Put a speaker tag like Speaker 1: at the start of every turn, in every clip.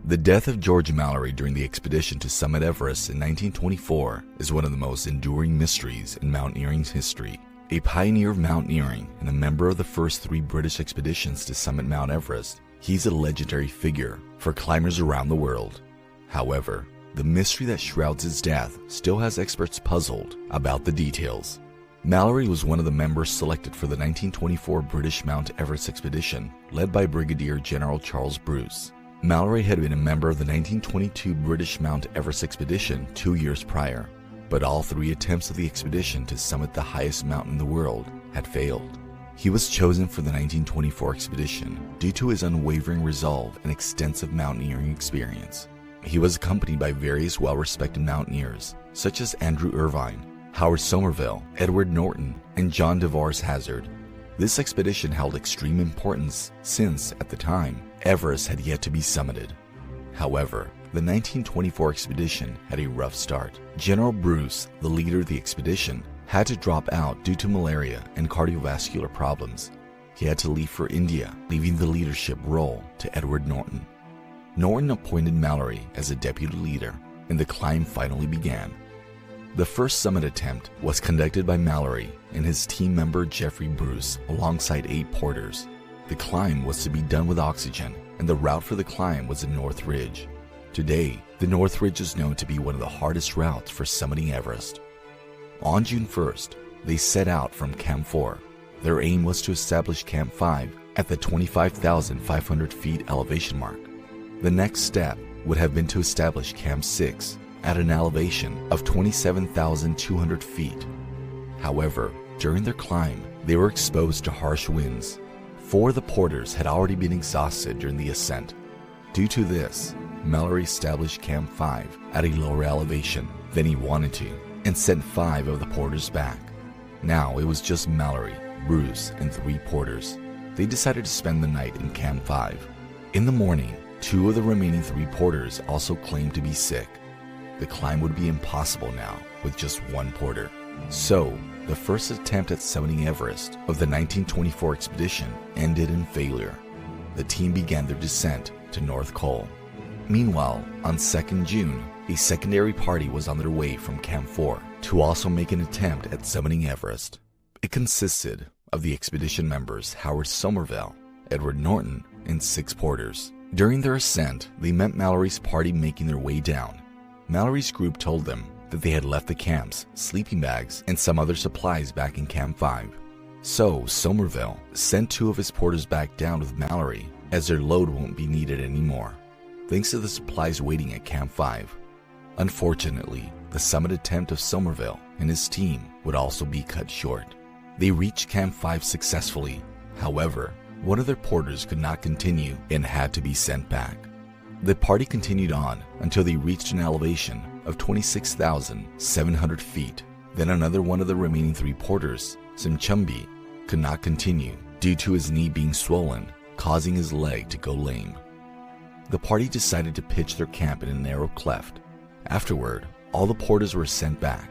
Speaker 1: The death of George Mallory during the expedition to summit Everest in 1924 is one of the most enduring mysteries in mountaineering's history. A pioneer of mountaineering and a member of the first 3 British expeditions to summit Mount Everest, he's a legendary figure for climbers around the world. However, the mystery that shrouds his death still has experts puzzled about the details. Mallory was one of the members selected for the 1924 British Mount Everest expedition, led by Brigadier General Charles Bruce. Mallory had been a member of the 1922 British Mount Everest expedition 2 years prior, but all 3 attempts of the expedition to summit the highest mountain in the world had failed. He was chosen for the 1924 expedition due to his unwavering resolve and extensive mountaineering experience. He was accompanied by various well-respected mountaineers, such as Andrew Irvine, Howard Somerville, Edward Norton, and John DeVars Hazard. This expedition held extreme importance since, at the time, Everest had yet to be summited. However, the 1924 expedition had a rough start. General Bruce, the leader of the expedition, had to drop out due to malaria and cardiovascular problems. He had to leave for India, leaving the leadership role to Edward Norton. Norton appointed Mallory as a deputy leader, and the climb finally began. The first summit attempt was conducted by Mallory and his team member Jeffrey Bruce alongside 8 porters. The climb was to be done with oxygen, and the route for the climb was the North Ridge. Today, the North Ridge is known to be one of the hardest routes for summiting Everest. On June 1st, they set out from Camp 4. Their aim was to establish Camp 5 at the 25,500 feet elevation mark. The next step would have been to establish Camp 6 at an elevation of 27,200 feet. However, during their climb, they were exposed to harsh winds. 4 of the porters had already been exhausted during the ascent. Due to this, Mallory established Camp 5 at a lower elevation than he wanted to and sent 5 of the porters back. Now it was just Mallory, Bruce, and 3 porters. They decided to spend the night in Camp 5. In the morning, 2 of the remaining 3 porters also claimed to be sick. The climb would be impossible now with just 1 porter. So, the first attempt at summiting Everest of the 1924 expedition ended in failure. The team began their descent to North Col. Meanwhile, on 2nd June, a secondary party was on their way from Camp 4 to also make an attempt at summiting Everest. It consisted of the expedition members Howard Somerville, Edward Norton, and 6 porters. During their ascent, they met Mallory's party making their way down. Mallory's group told them that they had left the camps, sleeping bags, and some other supplies back in Camp 5. So, Somerville sent 2 of his porters back down with Mallory, as their load won't be needed anymore, thanks to the supplies waiting at Camp 5. Unfortunately, the summit attempt of Somerville and his team would also be cut short. They reached Camp 5 successfully. However, one of their porters could not continue and had to be sent back. The party continued on until they reached an elevation of 26,700 feet. Then another one of the remaining 3 porters, Simchumbi, could not continue due to his knee being swollen, causing his leg to go lame. The party decided to pitch their camp in a narrow cleft. Afterward, all the porters were sent back.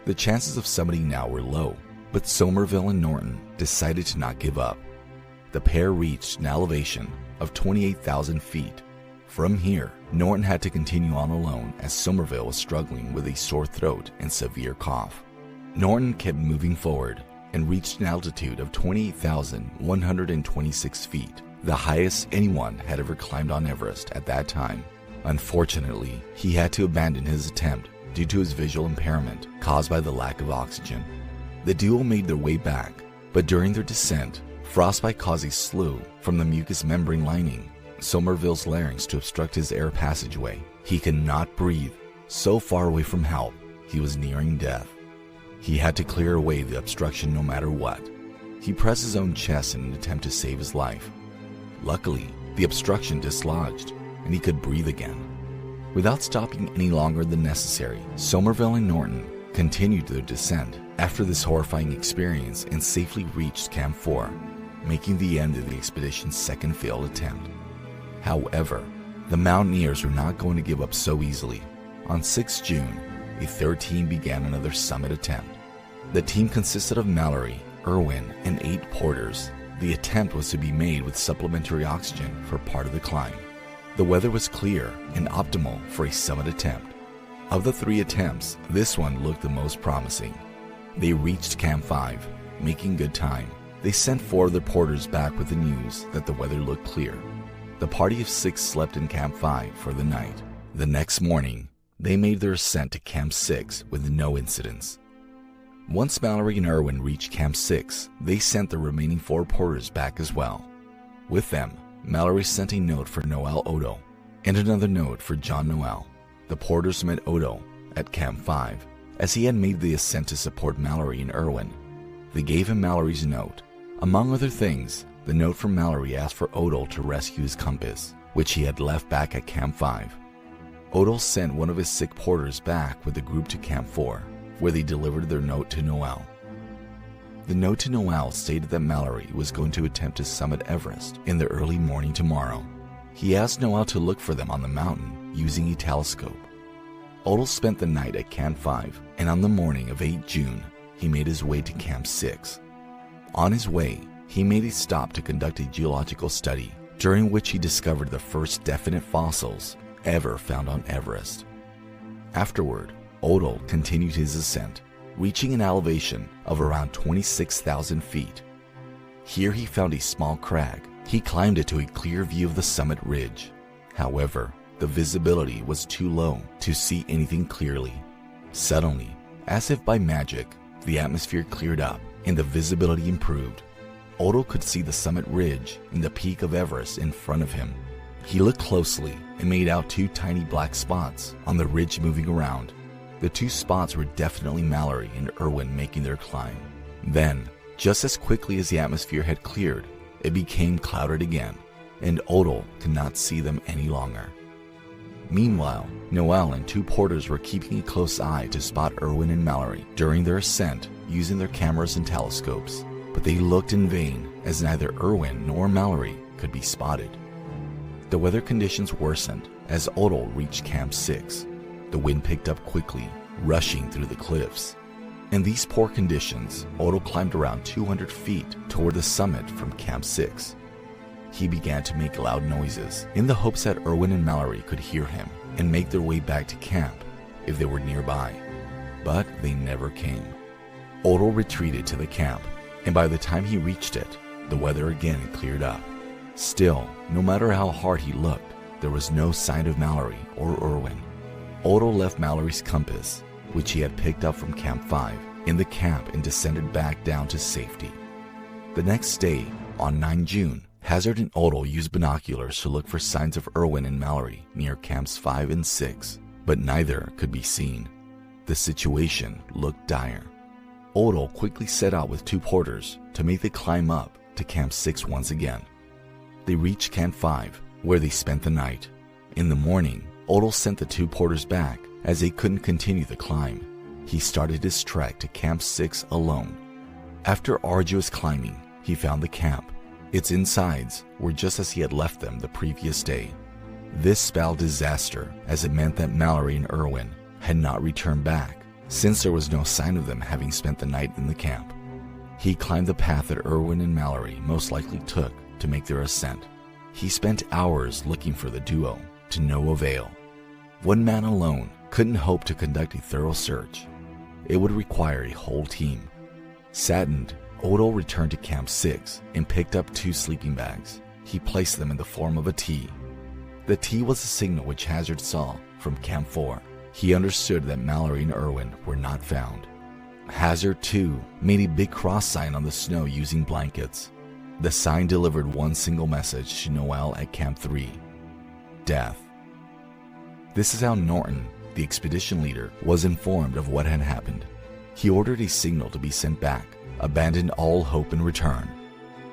Speaker 1: The chances of summiting now were low, but Somerville and Norton decided to not give up. The pair reached an elevation of 28,000 feet. From here, Norton had to continue on alone as Somerville was struggling with a sore throat and severe cough. Norton kept moving forward and reached an altitude of 28,126 feet, the highest anyone had ever climbed on Everest at that time. Unfortunately, he had to abandon his attempt due to his visual impairment caused by the lack of oxygen. The duo made their way back, but during their descent, frostbite caused a slough from the mucous membrane lining Somerville's larynx to obstruct his air passageway. He could not breathe. So far away from help, he was nearing death. He had to clear away the obstruction no matter what. He pressed his own chest in an attempt to save his life. Luckily, the obstruction dislodged, and he could breathe again. Without stopping any longer than necessary, Somerville and Norton continued their descent after this horrifying experience and safely reached Camp 4, making the end of the expedition's second failed attempt. However, the mountaineers were not going to give up so easily. On 6 June, a 3rd team began another summit attempt. The team consisted of Mallory, Irwin, and 8 porters. The attempt was to be made with supplementary oxygen for part of the climb. The weather was clear and optimal for a summit attempt. Of the 3 attempts, this one looked the most promising. They reached Camp 5, making good time. They sent 4 of their porters back with the news that the weather looked clear. The party of 6 slept in Camp 5 for the night. The next morning, they made their ascent to Camp 6 with no incidents. Once Mallory and Irwin reached Camp 6, they sent the remaining 4 porters back as well. With them, Mallory sent a note for Noel Odo and another note for John Noel. The porters met Odo at Camp 5 as he had made the ascent to support Mallory and Irwin. They gave him Mallory's note. Among other things, the note from Mallory asked for Odo to rescue his compass, which he had left back at Camp 5. Odo sent one of his sick porters back with the group to Camp 4, where they delivered their note to Noel. The note to Noel stated that Mallory was going to attempt to summit Everest in the early morning tomorrow. He asked Noel to look for them on the mountain using a telescope. Odo spent the night at Camp 5, and on the morning of 8 June, he made his way to Camp 6. On his way, he made a stop to conduct a geological study, during which he discovered the first definite fossils ever found on Everest. Afterward, Odo continued his ascent, reaching an elevation of around 26,000 feet. Here he found a small crag. He climbed it to a clear view of the summit ridge. However, the visibility was too low to see anything clearly. Suddenly, as if by magic, the atmosphere cleared up and the visibility improved. Odo could see the summit ridge and the peak of Everest in front of him. He looked closely and made out 2 tiny black spots on the ridge moving around. The 2 spots were definitely Mallory and Irwin making their climb. Then, just as quickly as the atmosphere had cleared, it became clouded again, and Odo could not see them any longer. Meanwhile, Noel and 2 porters were keeping a close eye to spot Irwin and Mallory during their ascent using their cameras and telescopes, but they looked in vain as neither Irwin nor Mallory could be spotted. The weather conditions worsened as Odo reached Camp 6. The wind picked up quickly, rushing through the cliffs. In these poor conditions, Odo climbed around 200 feet toward the summit from Camp 6. He began to make loud noises in the hopes that Irwin and Mallory could hear him and make their way back to camp if they were nearby. But they never came. Odo retreated to the camp, and by the time he reached it, the weather again had cleared up. Still, no matter how hard he looked, there was no sign of Mallory or Irwin. Odo left Mallory's compass, which he had picked up from Camp 5, in the camp and descended back down to safety. The next day, on 9 June, Hazard and Odo used binoculars to look for signs of Irwin and Mallory near Camps 5 and 6, but neither could be seen. The situation looked dire. Odo quickly set out with 2 porters to make the climb up to Camp 6 once again. They reached Camp 5, where they spent the night. In the morning, Odo sent the 2 porters back as they couldn't continue the climb. He started his trek to Camp 6 alone. After arduous climbing, he found the camp. Its insides were just as he had left them the previous day. This spelled disaster, as it meant that Mallory and Irwin had not returned back, since there was no sign of them having spent the night in the camp. He climbed the path that Irwin and Mallory most likely took to make their ascent. He spent hours looking for the duo, to no avail. One man alone couldn't hope to conduct a thorough search. It would require a whole team. Saddened, Odo returned to Camp 6 and picked up 2 sleeping bags. He placed them in the form of a T. The T was a signal which Hazard saw from Camp 4. He understood that Mallory and Irwin were not found. Hazard, too, made a big cross sign on the snow using blankets. The sign delivered one single message to Noel at Camp 3: death. This is how Norton, the expedition leader, was informed of what had happened. He ordered a signal to be sent back, abandoned all hope in return.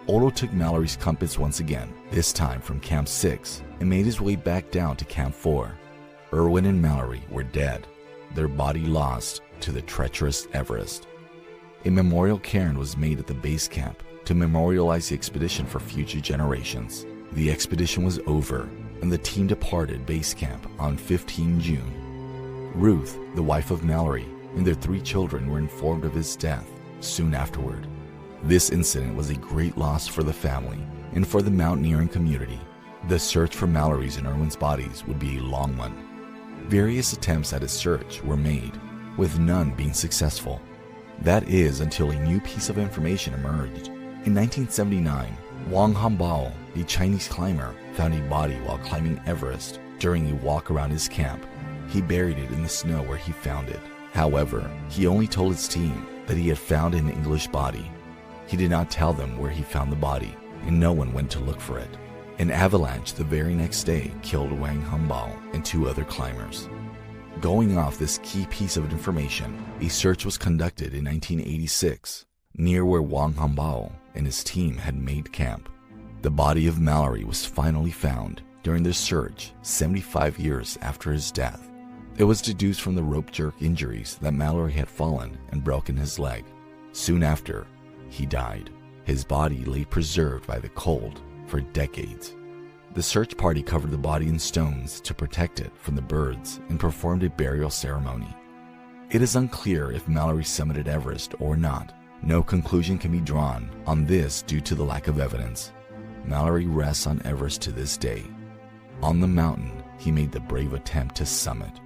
Speaker 1: Odo took Mallory's compass once again, this time from Camp 6, and made his way back down to Camp 4. Irwin and Mallory were dead, their body lost to the treacherous Everest. A memorial cairn was made at the base camp to memorialize the expedition for future generations. The expedition was over, and the team departed base camp on 15 June. Ruth, the wife of Mallory, and their 3 children were informed of his death soon afterward. This incident was a great loss for the family and for the mountaineering community. The search for Mallory's and Irwin's bodies would be a long one. Various attempts at a search were made, with none being successful. That is until a new piece of information emerged. In 1979, Wang Hanbao, a Chinese climber, found a body while climbing Everest during a walk around his camp. He buried it in the snow where he found it. However, he only told his team that he had found an English body. He did not tell them where he found the body, and no one went to look for it. An avalanche the very next day killed Wang Hanbao and 2 other climbers. Going off this key piece of information, a search was conducted in 1986 near where Wang Hanbao and his team had made camp. The body of Mallory was finally found during the search 75 years after his death. It was deduced from the rope jerk injuries that Mallory had fallen and broken his leg. Soon after, he died. His body lay preserved by the cold for decades. The search party covered the body in stones to protect it from the birds and performed a burial ceremony. It is unclear if Mallory summited Everest or not. No conclusion can be drawn on this due to the lack of evidence. Mallory rests on Everest to this day. On the mountain, he made the brave attempt to summit.